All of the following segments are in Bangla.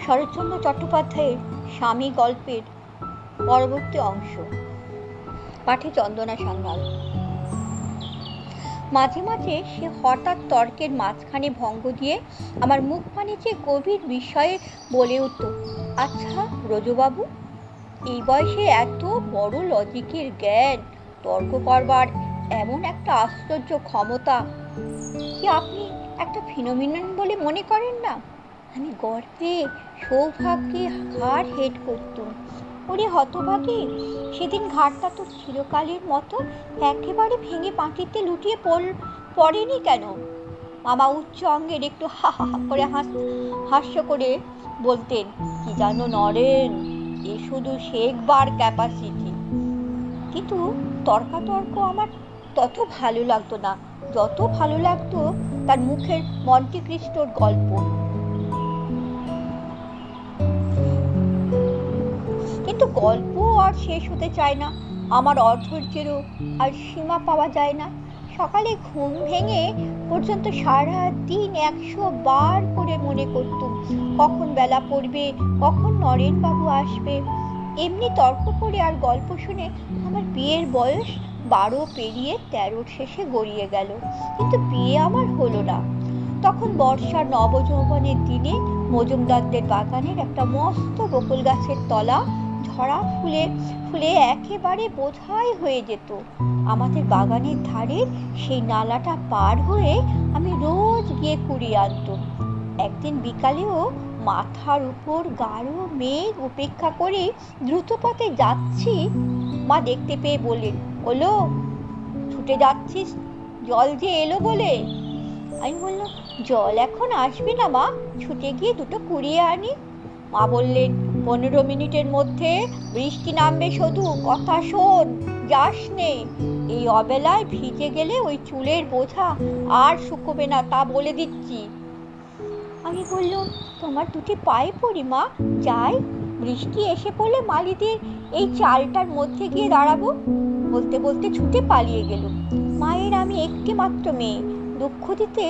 শরৎচন্দ্র চট্টোপাধ্যায়ের স্বামী গল্পের পরবর্তী অংশ। পাঠে চন্দনা সান্যাল। মাঝে মাঝে সে হঠাৎ তর্কের মাঝখানে ভঙ্গ দিয়ে আমার মুখ পানে চেয়ে গভীর বিষয়ে বলে উঠত, আচ্ছা ব্রজবাবু, এই বয়সে এত বড় লজিকের জ্ঞান, তর্ক করবার এমন একটা আশ্চর্য ক্ষমতা কি আপনি একটা ফিনোমিনন বলে মনে করেন না? আমি গর্বে সৌভাগ্যে ঘাড় হেঁট করতুম। ওরে হতভাগী, সেদিন ঘাটটা তোর চিরকালের মতো একেবারে ভেঙে মাটিতে লুটিয়ে পড়েনি কেন? মামা উচ্চ অঙ্গের একটু হা হা করে হাস্য করে বলতেন, কি জানো নরেন, এ শুধু শেখবার ক্যাপাসিটি। কিন্তু তর্কাতর্ক আমার তত ভালো লাগতো না যত ভালো লাগতো তার মুখের মন্টি ক্রিস্টোর গল্প। কিন্তু গল্প আর শেষ হতে চায় না, আমার অধৈর্যেরও আর সীমা পাওয়া যায় না। সকালে ঘুম ভেঙে পর্যন্ত সারা দিন 100 বার করে মনে করতুম কখন বেলা পড়বে, কখন নরেন বাবু আসবে। এমনি তর্ক করে আর গল্প শুনে আমার বিয়ের বয়স 12 পেরিয়ে 13 শেষে গড়িয়ে গেল। কিন্তু বিয়ে আমার হলো না। তখন বর্ষার নবযৌবনের দিনে মজুমদারদের বাগানের একটা মস্ত বকুল গাছের তলা ঝরা ফুলে ফুলে একেবারে বোঝাই হয়ে যেত। আমাদের বাগানের ধারে সেই নালাটা পার হয়ে আমি রোজ গিয়ে কুড়িয়ে আনতাম। একদিন বিকালেও মাথার উপর গাঢ় মেঘ উপেক্ষা করে দ্রুত পথে যাচ্ছি, মা দেখতে পেয়ে বললেন, ওলো ছুটে যাচ্ছিস জল যে এলো বলে? আমি বললাম, জল এখন আসবে না মা, ছুটে গিয়ে দুটো কুড়িয়ে আনি। মা বললেন, 15 মিনিটের মধ্যে বৃষ্টি নামবে, শুধু কথা শোন, যাস নে। এই অবেলায় ভিজে গেলে ওই চুলের বোঝা আর শুকোবে না, তা বলে দিচ্ছি। আমি বললাম, তোমার দুটি পায়ে পড়ি মা, যাই। বৃষ্টি এসে পড়লে মালিদের এই চালটার মধ্যে গিয়ে দাঁড়াবো। বলতে বলতে ছুটে পালিয়ে গেল। মায়ের আমি একটি মাত্র মেয়ে, দুঃখ দিতে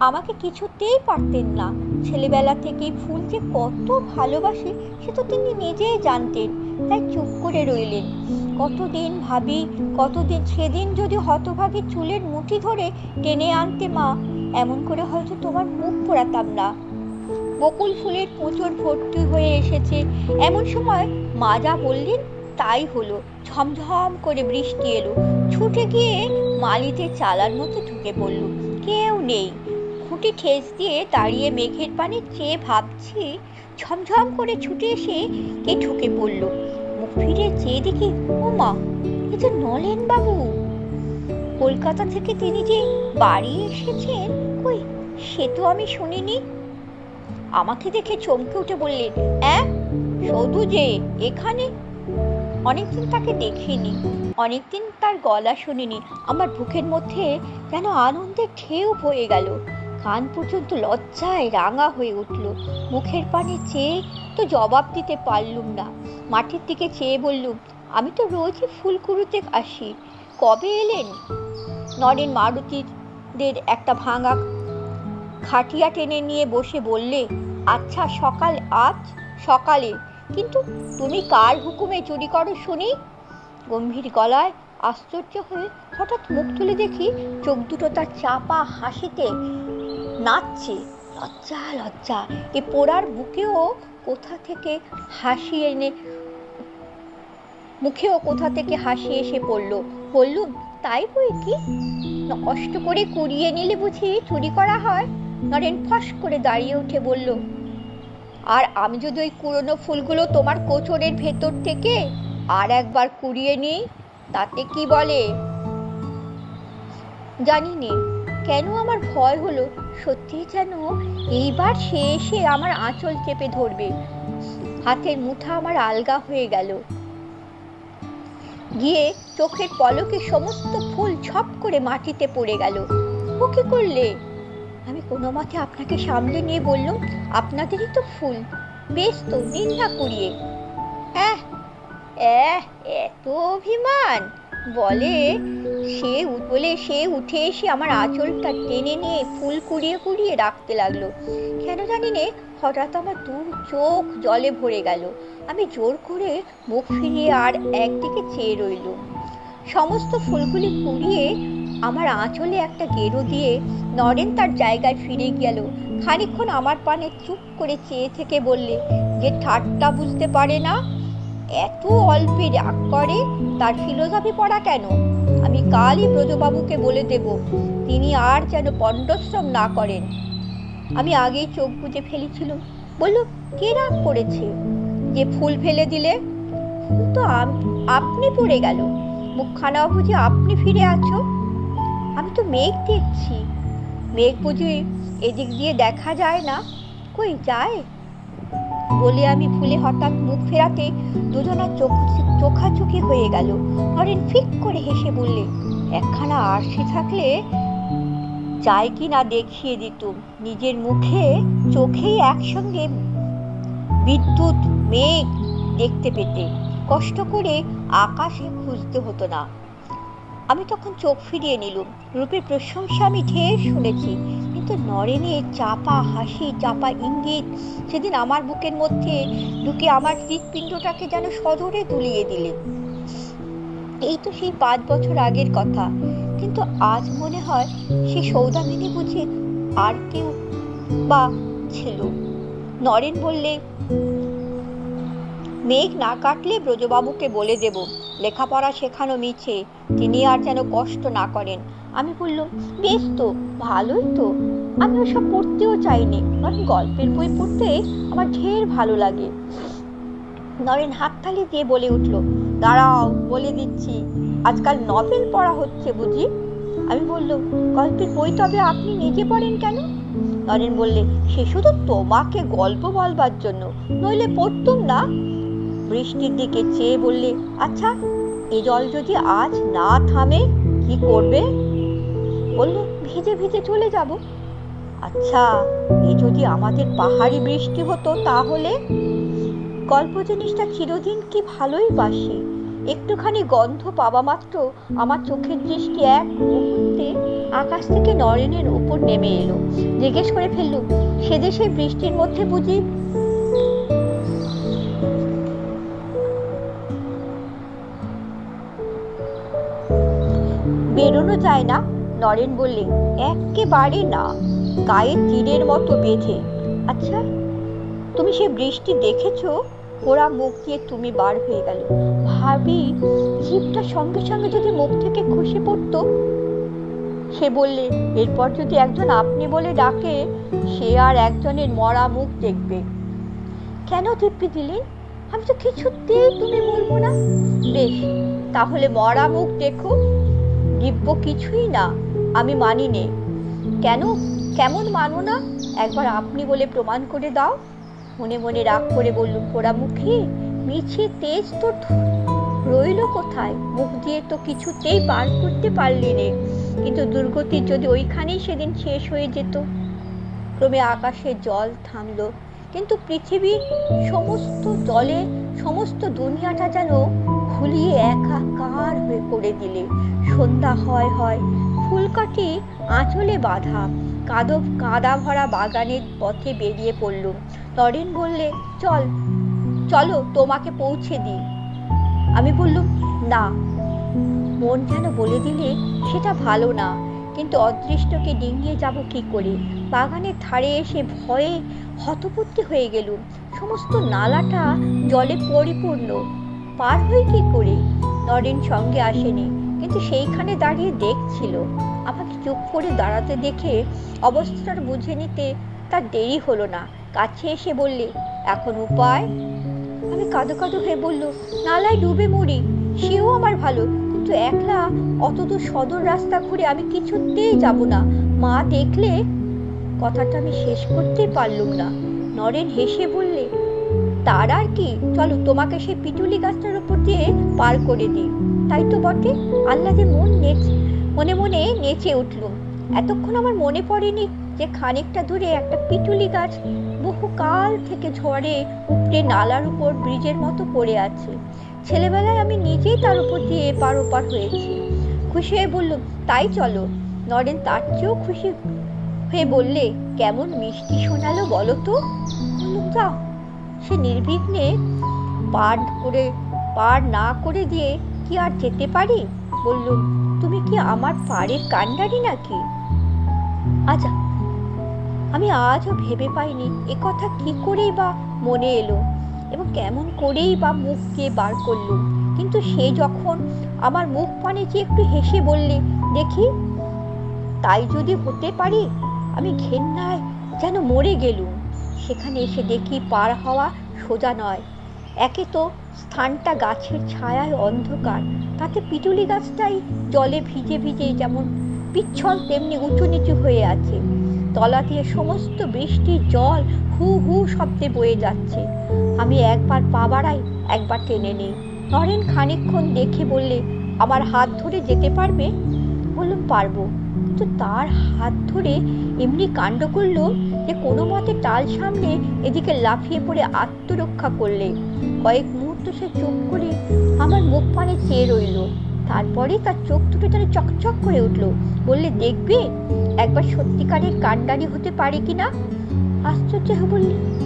আমাকে কিছুতেই পারতেন না। ছেলেবেলা থেকেই ফুল যে কত ভালোবাসে সে তো তিনি নিজেই জানতেন, তাই চুপ করে রইলেন। কতদিন ভাবি, কতদিন সেদিন যদি হতভাগী চুলের মুঠি ধরে টেনে আনতে মা, এমন করে হয়তো তোমার মুখ পোড়াতাম না। বকুল ফুলের পুজোর ভর্তি হয়ে এসেছে, এমন সময় মা যা বললেন তাই হলো। ঝমঝম করে বৃষ্টি এলো। ছুটে গিয়ে মালিদের চালার মধ্যে ঢুকে পড়ল। কেউ নেই। খুঁটি ঠেস দিয়ে দাঁড়িয়ে মেঘের পানে চেয়ে ভাবছি, ঝমঝম করে ছুটে এসে কে ঢুকে পড়ল। মুখ ফিরে চেয়ে দেখি, ও মা, এ তো নলেন বাবু। কলকাতা থেকে তিনি যে বাড়ি এসেছেন, কই সে তো আমি শুনিনি। আমাকে দেখে চমকে উঠে বললেন, শুধু যে এখানে? অনেকদিন তাকে দেখিনি, অনেকদিন তার গলা শুনিনি। আমার বুকের মধ্যে যেন আনন্দের ঢেউ বয়ে গেল। কান পর্যন্ত লজ্জায় রাঙা হয়ে উঠল। মুখের পানে চেয়ে তো জবাব দিতে পারলুম না। মাটির দিকে চেয়ে বললুম, আমি তো রোজই ফুল কুড়োতে আসি। কবে এলেন? নরেন মারুতিদের একটা ভাঙা খাটিয়া টেনে নিয়ে বসে বললে, আচ্ছা সকাল, আজ সকালে। কিন্তু তুমি কার হুকুমে চুরি করো শুনি? গম্ভীর গলায় আশ্চর্য হয়ে হঠাৎ মুখ তুলে দেখি চোখ দুটো তার চাপা হাসিতে নাচছে। লজ্জা লজ্জা, এ পোড়ার বুকেও কোথা থেকে হাসি এসে পড়ল। বললুম, তাই বই কি, কষ্ট করে কুড়িয়ে নিলে বুঝি চুরি করা হয়? নরেন ফস করে দাঁড়িয়ে উঠে বলল, আর আমি যদি ওই কুড়োনো ফুলগুলো তোমার কোচরের ভেতর থেকে আর একবার কুড়িয়ে নিই, তাতে কি বলে? জানি নে কেন আমার ভয় হলো। সত্যি যেন এইবার সে এসে আমার আঁচল চেপে ধরবে। হাতের মুঠা আমার আলগা হয়ে গেল। গিয়ে চোখের পলকে সমস্ত ফুল ছপ করে মাটিতে পড়ে গেল। ও কি করলে? আমি কোনো মতে আপনাকে সামলে নিয়ে বললুম, আপনাদেরই তো ফুল, বেশ তো, নিন না কুড়িয়ে। এত অভিমান! বলে সে উঠে এসে আমার আঁচলটা টেনে নিয়ে ফুল কুড়িয়ে কুড়িয়ে রাখতে লাগলো। কেন জানি নে হঠাৎ আমার দু চোখ জলে ভরে গেল। আমি জোর করে মুখ ফিরিয়ে আর একদিকে চেয়ে রইলুম। সমস্ত ফুলগুলি কুড়িয়ে আমার আঁচলে একটা গেরো দিয়ে নরেন তার জায়গায় ফিরে গেল। খানিকক্ষণ আমার পানে চুপ করে চেয়ে থেকে বললে, যে ঠাট্টা বুঝতে পারে না, এত অল্পে রাগ করে, তার ফিলোসফি পড়া কেন? আমি কালই ব্রজবাবুকে বলে দেব, তিনি আর যেন পণ্ডশ্রম না করেন। আমি আগেই চোখ বুজে ফেলেছিলাম। বলল, কে রাগ করেছে? যে ফুল ফেলে দিলে? ফুল তো আপনি পড়ে গেল, মুখখানাও বুঝি আপনি ফিরে আছো। আমি তো মেঘ দেখছি। মেঘ বুঝি এদিক দিয়ে দেখা যায় না? কই যায়? বলে আমি ফুলে হঠাৎ মুখ ফেরাতে দুজনা চোখাচোখি হয়ে গেল। নরেন ফিক করে হেসে বললে, একখানা আরশি থাকলে চাই কি না দেখিয়ে দিতুম, নিজের মুখে চোখেই একসঙ্গে বিদ্যুৎ মেঘ দেখতে পেতে, কষ্ট করে আকাশে খুঁজতে হতো না। আমি তখন চোখ ফিরিয়ে নিলুম। রূপের প্রশংসা আমি ঢের শুনেছি, কিন্তু নরেনের চাপা হাসি, চাপা ইঙ্গিত সেদিন আমার বুকের মধ্যে ঢুকে আমার হৃৎপিণ্ডটাকে যেন সদরে তুলিয়ে দিলে। এই তো সেই 5 বছর আগের কথা, কিন্তু আজ মনে হয় সে সৌদামিনী বুঝি আর কেউ বা ছিল। নরেন বললে, মেঘ না কাটলে ব্রজবাবুকে বলে দেব, লেখাপড়া শেখানো মিছে, তিনি আর যেন কষ্ট না করেন। আমি বললাম, বেশ তো, ভালোই তো, আমি ওসব পড়তেও চাইনি, কারণ গল্পের বই পড়তে আমার ঢের ভালো লাগে। নরেন হাততালি দিয়ে বলে উঠল, দাঁড়াও, বলে দিচ্ছি, আজকাল নভেল পড়া হচ্ছে বুঝি? আমি বললাম, গল্পের বই তবে আপনি নিজে পড়েন কেন? নরেন বললে, সে শুধু তোমাকে গল্প বলবার জন্য, নইলে পড়তুম না। বৃষ্টির দিকে চেয়ে বললে, আচ্ছা, এ জল যদি আজ না থামে কি করবে? বলল, ভিজে ভিজে চলে যাব। আচ্ছা, এ যদি আমাদের পাহাড়ি বৃষ্টি হতো তাহলে? গল্প জিনিসটা চিরদিন কি ভালোই বাসি। একটুখানি গন্ধ পাওয়া মাত্র আমার চোখের দৃষ্টি এক মুহূর্তে আকাশ থেকে নরেনের উপর নেমে এলো। জিজ্ঞেস করে ফেললুম, সে দেশে বৃষ্টির মধ্যে বুঝি বেরোনো যায় না? নরেন বললে, একেবারে না, গায়ে তীরের মতো বেঁধে। আচ্ছা, তুমি সে বৃষ্টি দেখেছো? পোড়া মুখ দিয়ে তুমি বার হয়ে গেল। ভাবি, জিভটা সঙ্গে সঙ্গে যদি মুখ থেকে খসে পড়তো। সে বললে, এরপর যদি একজন আপনি বলে ডাকে, সে আর একজনের মরা মুখ দেখবে। কেন দিব্যি দিলেন? আমি তো কিছুতেই তুমি বলবো না। বেশ, তাহলে মরা মুখ দেখো। দিব্য কিছুই না, আমি মানি নে। কেন, কেমন মানো না? একবার আপনি বলে প্রমাণ করে দাও। মনে মনে রাগ করে বললুম, পোড়া মুখে মিছে তেজ তো রইল কোথায়? মুখ দিয়ে তো কিছুতেই বার করতে পারলি নে। কিন্তু দুর্গতির যদি ওইখানেই সেদিন শেষ হয়ে যেত। ক্রমে আকাশে জল থামলো, কিন্তু পৃথিবীর সমস্ত জলে সমস্ত দুনিয়াটা যেন ঘুলিয়ে একাকার হয়ে করে দিলে। সন্ধ্যা হয় হয়, ফুলকাটি আঁচলে বাঁধা, কাদা ভরা বাগানের পথে বেরিয়ে পড়লুম। নরেন বললে, চলো তোমাকে পৌঁছে দিই। আমি বললুম, না। মন যেন বলে দিলে সেটা ভালো না, কিন্তু অদৃষ্টকে ডিঙিয়ে যাব কি করে? বাগানের ধারে এসে ভয়ে হতবুদ্ধি হয়ে গেলুম। সমস্ত নালাটা জলে পরিপূর্ণ, পার হই কি করে? নরেন সঙ্গে আসেনি, কিন্তু সেইখানে দাঁড়িয়ে দেখছিল। আমাকে চুপ করে দাঁড়াতে দেখে অবস্থাটা বুঝে নিতে তার দেরি হলো না। কাছে এসে বললে, এখন উপায়? আমি কাঁদো কাঁদো হয়ে বলল, নালায় ডুবে মরি, সেও আমার ভালো, কিন্তু একলা অতদূর সদর রাস্তা ঘুরে আমি কিছুতেই যাব না। মা দেখলে। কথাটা আমি শেষ করতেই পারলুম না। নরেন হেসে বললে, তার আর কি, চলো তোমাকে সেই পিটুলি গাছটার উপর দিয়ে পার করে দিই। তাই তো বটে। আহ্লাদে মনে মনে নেচে উঠলুম। এতক্ষণ আমার মনে পড়েনি যে খানিকটা দূরে একটা পিটুলি গাছ বহুকাল থেকে ঝড়ে উপড়ে নালার উপর ব্রিজের মতো পড়ে আছে। ছেলেবেলায় আমি নিজেই তার উপর দিয়ে এপার ওপার হয়েছি। খুশি হয়ে বললুম, তাই চলো। নরেন তার চেয়েও খুশি হয়ে বললে, কেমন মিষ্টি শোনালো বলো তো। বললুম, যাও। সে নির্বিঘ্নে পার না করে দিয়ে কি আর যেতে পারি? বললুম, তুমি কি আমার পাড়ের কাণ্ডারি নাকি? আচ্ছা, আমি আজও ভেবে পাইনি এ কথা কি করেই বা মনে এলো এবং কেমন করেই বা মুখ দিয়ে বার করলুম। কিন্তু সে যখন আমার মুখ পানে চেয়ে একটু হেসে বললে, দেখি তাই যদি হতে পারি। আমি ঘেন্নায় যেন মরে গেলুম। সেখানে এসে দেখি পার হওয়া সোজা নয়। একে তো স্থানটা গাছের ছায়ায় অন্ধকার, তাতে পিটুলি গাছটাই জলে ভিজে ভিজে যেমন পিচ্ছল তেমনি উঁচু নিচু হয়ে আছে। তলা দিয়ে সমস্ত বৃষ্টির জল হু হু শব্দে বয়ে যাচ্ছে। আমি একবার পা বাড়াই, একবার টেনে নেই। নরেন খানিকক্ষণ দেখে বললে, আমার হাত ধরে যেতে পারবে? বললাম, পারবো। কিন্তু তার হাত ধরে এমনি কাণ্ড করলো যে কোনো মতে টাল সামনে এদিকে লাফিয়ে পড়ে আত্মরক্ষা করলে। কয়েক মুহূর্ত সে চুপ করে আমার মুখ পানে চেয়ে রইল। তারপরে তার চোখ দুটো যেন চকচক করে উঠলো। বললে, দেখবে একবার সত্যিকারের কাণ্ডারি হতে পারে কিনা। আশ্চর্য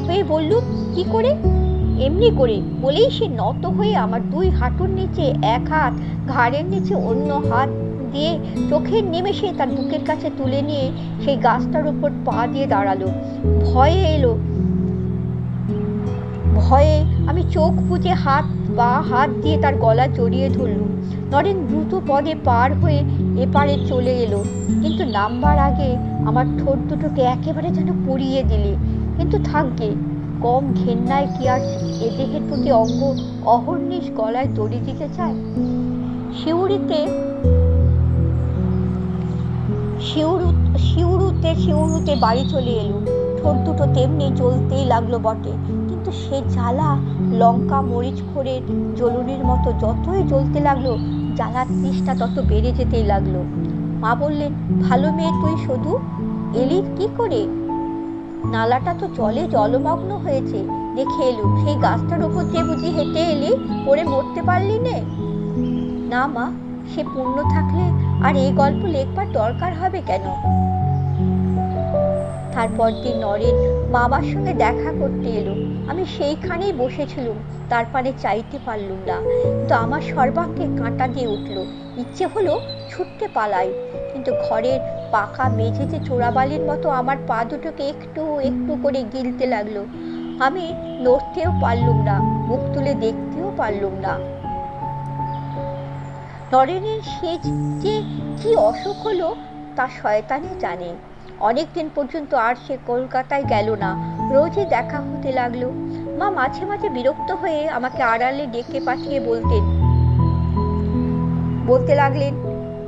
হয়ে বললুম, কি করে? এমনি করে। বলেই সে নত হয়ে আমার দুই হাঁটুর নিচে এক হাত, ঘাড়ের নিচে অন্য হাত দিয়ে চোখের নিমেষে তার বুকের কাছে তুলে নিয়ে সেই গাছটার উপর পা দিয়ে দাঁড়ালো। ভয়ে আমি চোখ বুজে হাত দিয়ে তার গলা জড়িয়ে ধরলুম। নরেন দ্রুত পদে পার হয়ে এপারে চলে এলো, কিন্তু নামবার আগে আমার ঠোঁট দুটোকে একেবারে যেন পুড়িয়ে দিলে। কিন্তু থাকবে, কম ঘেন্নায় কি আর এ দেহের প্রতি অঙ্গ অহর্নিশ গলায় দড়ি দিতে চায়? শিউরুতে বাড়ি চলে এলুম। ঠোঁট দুটো তেমনি জ্বলতেই লাগলো বটে, কিন্তু সে জ্বালা লঙ্কা মরিচ খোরের জ্বলুনির মতো যতই জ্বলতে লাগলো, জ্বালার তৃষ্ণা তত বেড়ে যেতেই লাগলো। মা বললেন, ভালো মেয়ে তুই, শুধু এলি কি করে? নালাটা তো জলে জলমগ্ন হয়েছে, দেখে এলুম। সেই গাছটার উপর দিয়ে বুঝি হেঁটে এলি, পড়ে মরতে পারলি নে? না মা, সে পুণ্য থাকলে আর এই গল্প লেখবার দরকার হবে কেন? তারপর দিন নরেন মামার সঙ্গে দেখা করতে এলো। আমি সেইখানেই বসেছিলুম, তার পানে চাইতে পারলুম না। তো আমার সর্বাঙ্গে কাঁটা দিয়ে উঠল। ইচ্ছে হলো ছুটতে পালাই, কিন্তু ঘরের পাকা মেঝেতে চোরাবালির মতো আমার পা দুটোকে একটু একটু করে গিলতে লাগলো। আমি নড়তেও পারলুম না, মুখ তুলে দেখতেও পারলুম না। নরেনের সে যে কি অসুখ হলো তা শয়তানি জানে। অনেকদিন পর্যন্ত আর সে কলকাতায় গেল না। রোজই দেখা হতে লাগলো। মা মাঝে মাঝে বিরক্ত হয়ে আমাকে আড়ালে ডেকে পাঠিয়ে বলতে লাগলেন,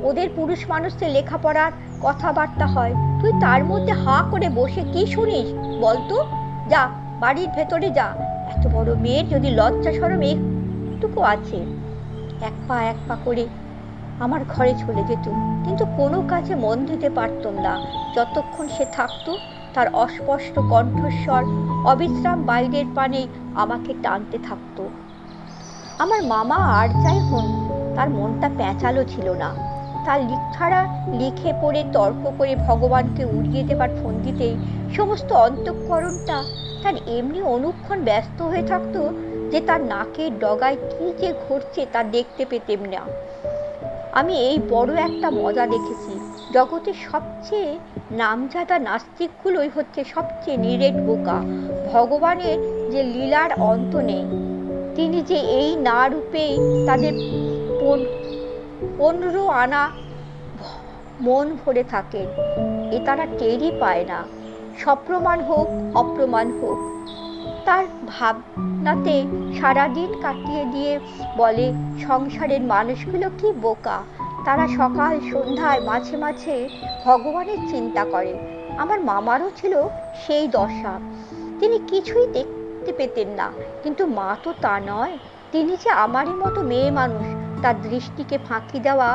ওদের পুরুষ মানুষদের লেখাপড়ার কথাবার্তা হয়, তুই তার মধ্যে হাঁ করে বসে কি শুনিস বলতো? যা, বাড়ির ভেতরে যা। এত বড় মেয়ের যদি লজ্জা শরম একটুকু আছে। এক পা করে আমার ঘরে চলে যেত, কিন্তু কোনো কাজে মন দিতে পারতাম না যতক্ষণ সে থাকতো। তার অস্পষ্ট কণ্ঠস্বর অবিশ্রাম বাইরের পানে আমাকে টানতে থাকতো। আমার মামা আর যাই হন, তার মনটা প্যাঁচালো ছিল না। তার লিখারা লিখে পড়ে তর্ক করে ভগবানকে উড়িয়ে দেবার ফন্দিতেই সমস্ত অন্তঃকরণটা তার এমনি অনুক্ষণ ব্যস্ত হয়ে থাকতো যে তার নাকের ডগায় কি যে ঘটছে তা দেখতে পেতেম না। আমি এই বড় একটা মজা দেখেছি, জগতের সবচেয়ে নামজাদা নাস্তিকগুলোই হচ্ছে সবচেয়ে নিরেট বোকা। ভগবানের যে লীলার অন্ত নেই, তিনি যে এই না রূপেই তাদের 15 আনা মন ভরে থাকেন, এ তারা টেরই পায় না। সপ্রমাণ হোক অপ্রমাণ হোক, তার ভাবনাতে সারাদিন কাটিয়ে দিয়ে বলে, সংসারের মানুষগুলো কি বোকা, তারা সকাল সন্ধ্যায় মাঝে মাঝে ভগবানের চিন্তা করে। আমার মামারও ছিল সেই দশা। তিনি কিছুই দেখতে পেতেন না, কিন্তু মা তো তা নয়। তিনি যে আমারই মতো মেয়ে মানুষ, তার দৃষ্টিকে ফাঁকি দেওয়া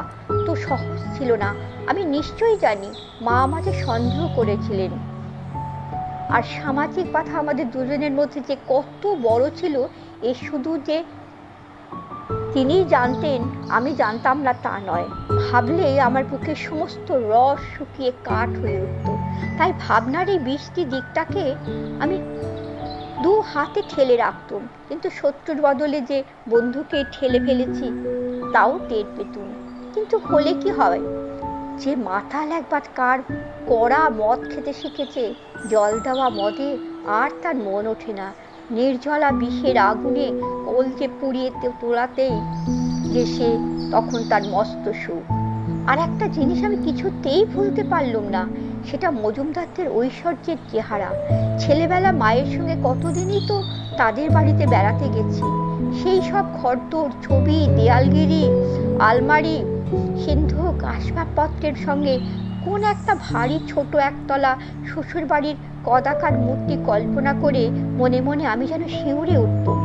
তো সহজ ছিল না। আমি নিশ্চয়ই জানি মা আমাকে সন্দেহ করেছিলেন। আর সামাজিক বাধা আমাদের দুজনের মধ্যে যে কত বড় ছিল, এ শুধু যে তিনিই জানতেন, আমি জানতাম না তা নয়। ভাবলে আমার বুকের সমস্ত রস শুকিয়ে কাঠ হয়ে উঠত। তাই ভাবনার এই বৃষ্টি দিকটাকে আমি দু হাতে ঠেলে রাখতুম, কিন্তু শত্রুর বদলে যে বন্ধুকে ঠেলে ফেলেছি তাও টের পেতুম। কিন্তু হলে কি হয়, যে মাতাল একবার কার কড়া মদ খেতে শিখেছে, জল দেওয়া মদে আর তার মন ওঠে না। নির্জলা বিষের আগুনে কলজে পুড়িয়ে তোলাতেই যে সে তখন তার মস্ত সুখ। আর একটা জিনিস আমি কিছুতেই ভুলতে পারলাম না, সেটা মজুমদারদের ঐশ্বর্যের চেহারা। ছেলেবেলা মায়ের সঙ্গে কতদিনই তো তাদের বাড়িতে বেড়াতে গেছি। সেই সব ঘরদোর, ছবি, দেয়ালগিরি, আলমারি, সিন্ধুক, আসবাবপত্রের সঙ্গে কোন একটা ভারী ছোট একতলা শ্বশুর বাড়ির কদাকার মূর্তি কল্পনা করে মনে মনে আমি যেন শিউরে উঠতুম।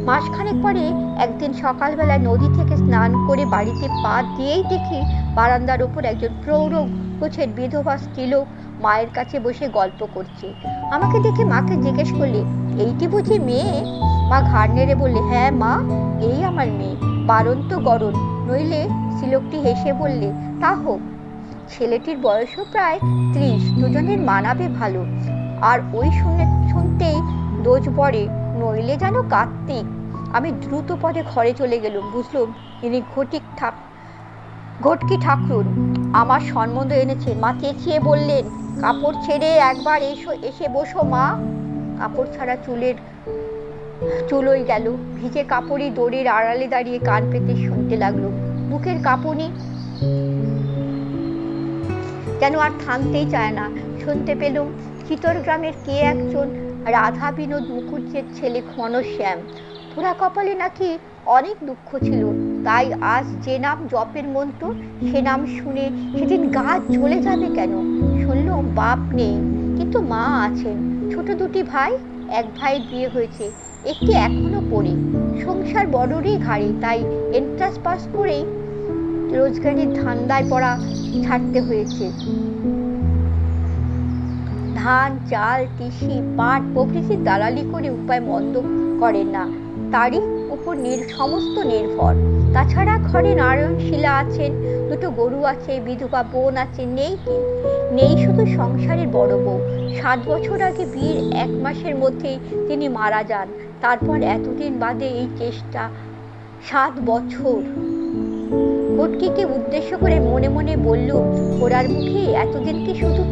মাসখানেক পরে একদিন সকালবেলা নদী থেকে স্নান করে বাড়িতে পা দিয়েই দেখি বারান্দার উপর একজন প্রৌঢ় গোছের বিধবা স্ত্রীলোক মায়ের কাছে বসে গল্প করছে। আমাকে দেখে মাকে জিজ্ঞেস করলে, এইটি বুঝি মেয়ে? মা ঘাড় নেড়ে বললে, হ্যাঁ মা, এই আমার মেয়ে। বারন্ত গরণ, নইলে। স্ত্রীলোকটি হেসে বললে, তা হোক। ছেলেটির বয়সও প্রায় 30, দুজনের মানাবে ভালো। আর ওই শুনতেই দোজ পড়ে, নইলে যেন কার্তিক। আমি দ্রুত পদে ঘরে চলে গেলুম। বুঝলুম ইনি ঘটকি ঠাকুর আমার সম্বন্ধ এনেছেন। মা চেঁচিয়ে বললেন, কাপড় ছেড়ে একবার এসে বসো মা। কাপড় ছাড়া চুলোই গেল। ভিজে কাপড়ই দড়ির আড়ালে দাঁড়িয়ে কান পেতে শুনতে লাগলো। বুকের কাঁপুনি যেন আর থামতেই চায় না। শুনতে পেলুম চিতরগ্রামের কে একজন রাধা বিনোদ মুখুজ্জের ছেলে ঘনশ্যাম। পোড়া কপালে নাকি অনেক দুঃখ ছিল, তাই আজ যে নাম জপের মন্ত্র, সে নাম শুনে সেদিন গা জ্বলে যাবে কেন? শুনলাম বাপ নেই, কিন্তু মা আছেন। ছোট দুটি ভাই, এক ভাইয়ের বিয়ে হয়েছে, একটি এখনো পড়ে। সংসার বড়রই ঘাড়ে, তাই এন্ট্রান্স পাস করেই রোজগারের ধান্দায় পড়া ছাড়তে হয়েছে। ধান, চাল, তিসি, পাট প্রভৃতির দালালি করে উপায় মন্দ করেন না, তারই উপর সমস্ত নির্ভর। তাছাড়া ঘরে নারায়ণ শিলা আছেন, দুটো গরু আছে, বিধবা বোন আছে, নেই শুধু সংসারের বড় বউ। 7 বছর আগে বিয়ের 1 মাসের মধ্যেই তিনি মারা যান। তারপর এতদিন বাদে এই চেষ্টা, 7 বছর। ঘটকিকে উদ্দেশ্য করে মনে মনে বলল, ওরার মুখে এতদিন কি শুধু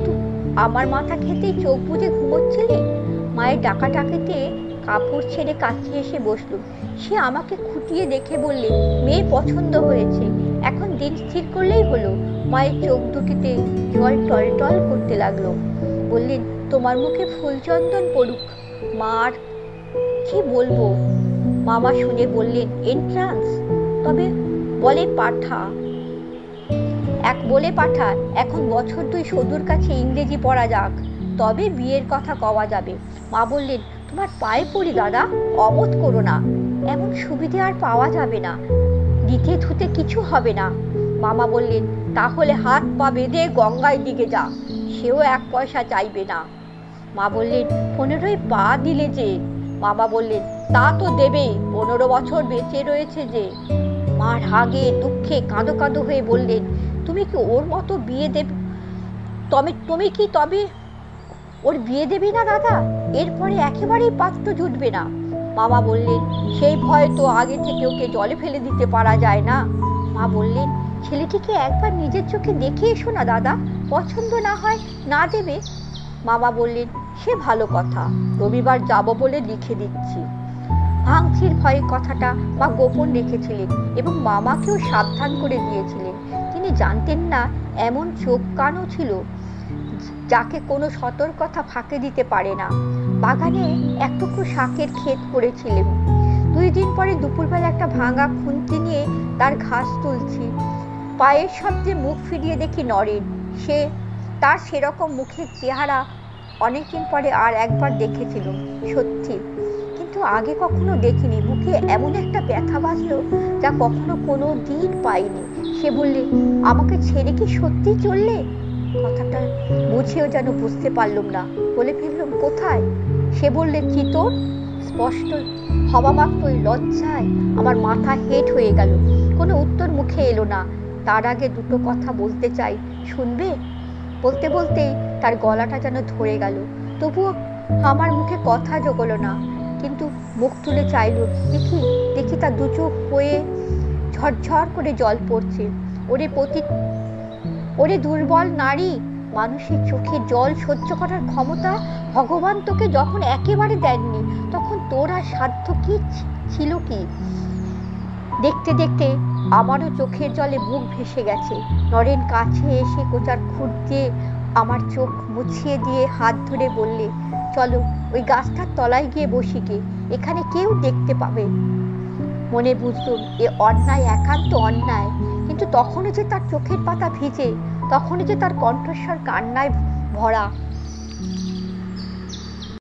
আমার মাথা খেতেই চোখ বুজে ঘুমোচ্ছিলে? মায়ের ডাকাডাকিতে কাপড় ছেড়ে কাছে এসে বসল। সে আমাকে খুঁটিয়ে দেখে বললে, মেয়ে পছন্দ হয়েছে, এখন দিন স্থির করলেই হলো। মায়ের চোখ দুটিতে জল টলটল করতে লাগলো। বললেন, তোমার মুখে ফুলচন্দন পড়ুক। মার কি বলবো? মামা শুনে বললেন, এন্ট্রান্স? তবে বলে পাঠা, এখন বছর 2 সদুর কাছে ইংরেজি পড়া যাক, তবে বিয়ের কথা কওয়া যাবে। মা বললেন, তোমার পায়ে পড়ি দাদা, অবোধ করো না, এমন সুবিধে আর পাওয়া যাবে না, দিতে ধুতে কিছু হবে না। মামা বললেন, তাহলে হাত পা বেঁধে গঙ্গায় দিকে যা, সেও 1 পয়সা চাইবে না। মা বললেন, 15ই পা দিলে যে। মামা বললেন, তা তো দেবেই, 15 বছর বেঁচে রয়েছে যে। মা রাগে দুঃখে কাঁদো কাঁদো হয়ে বললেন, তুমি কি ওর মতো বিয়ে দেবে? তুমি কি তবে ওর বিয়ে দেবে না দাদা? এরপরে একেবারেই পাত্র জুটবে না। মামা বললেন, সেই ভয় তো আগে থেকে ওকে জলে ফেলে দিতে পারা যায় না। মা বললেন, ছেলেটিকে একবার নিজের চোখে দেখে এসো না দাদা, পছন্দ না হয় না দেবে। মামা বললেন, সে ভালো কথা, রবিবার যাব বলে লিখে দিচ্ছি। ভাঙচির ভয়ে কথাটা মা গোপন রেখেছিলেন এবং মামাকেও সাবধান করে দিয়েছিলেন। তিনি জানতেন না এমন চোখ কানও ছিল যাকে কোনো সতর্কতা ফাঁকে দিতে পারে না। বাগানে এক টুকরো শাকের ক্ষেত করেছিলেন। 2 দিন পরে দুপুরবেলা একটা ভাঙা খুন্তি নিয়ে তার ঘাস তুলছি। পায়ের শব্দে মুখ ফিরিয়ে দেখি নরেন। তার সেরকম মুখের চেহারা অনেকদিন পরে আর একবার দেখেছিলাম, সত্যি, কিন্তু আগে কখনো দেখিনি। মুখে এমন একটা ব্যথা বাজলো যা কখনো কোনো দিন পাইনি। সে বললে, আমাকে ছেড়ে কি সত্যি চললে? কথাটা বুঝেও যেন বুঝতে পারলাম না। বলে ফেললাম, কোথায়? সে বললে, চিতর। স্পষ্ট হওয়া মাত্রই লজ্জায় আমার মাথা হেঁট হয়ে গেল। কোনো উত্তর মুখে এলো না। তার আগে দুটো কথা বলতে চাই, শুনবে? বলতে বলতেই তার গলাটা যেন ধরে গেল। তবুও আমার মুখে কথা জোগলো না, কিন্তু মুখ তুলে চাইল। দেখি দেখি তার দু চোখ হয়ে ঝরঝর করে জল পড়ছে। ওরে দুর্বল নারী, মানুষের চোখে জল সহ্য করার ক্ষমতা ভগবান তোকে যখন একেবারে দেননি, তখন তোর আর সাধ্য কি ছিল কি? দেখতে দেখতে আমারও চোখের জলে মুখ ভেসে গেছে। নরেন কাছে এসে কোচার খুঁট দিয়ে আমার চোখ মুছিয়ে দিয়ে হাত ধরে বললে, চলো ওই গাছটার তলায় গিয়ে বসি গে, এখানে কেউ দেখতে পাবে। মনে বুঝলুম এ অন্যায়, একান্ত অন্যায়। কিন্তু তখনও যে তার চোখের পাতা ভিজে, তখনই যে তার কণ্ঠস্বর কান্নায় ভরা।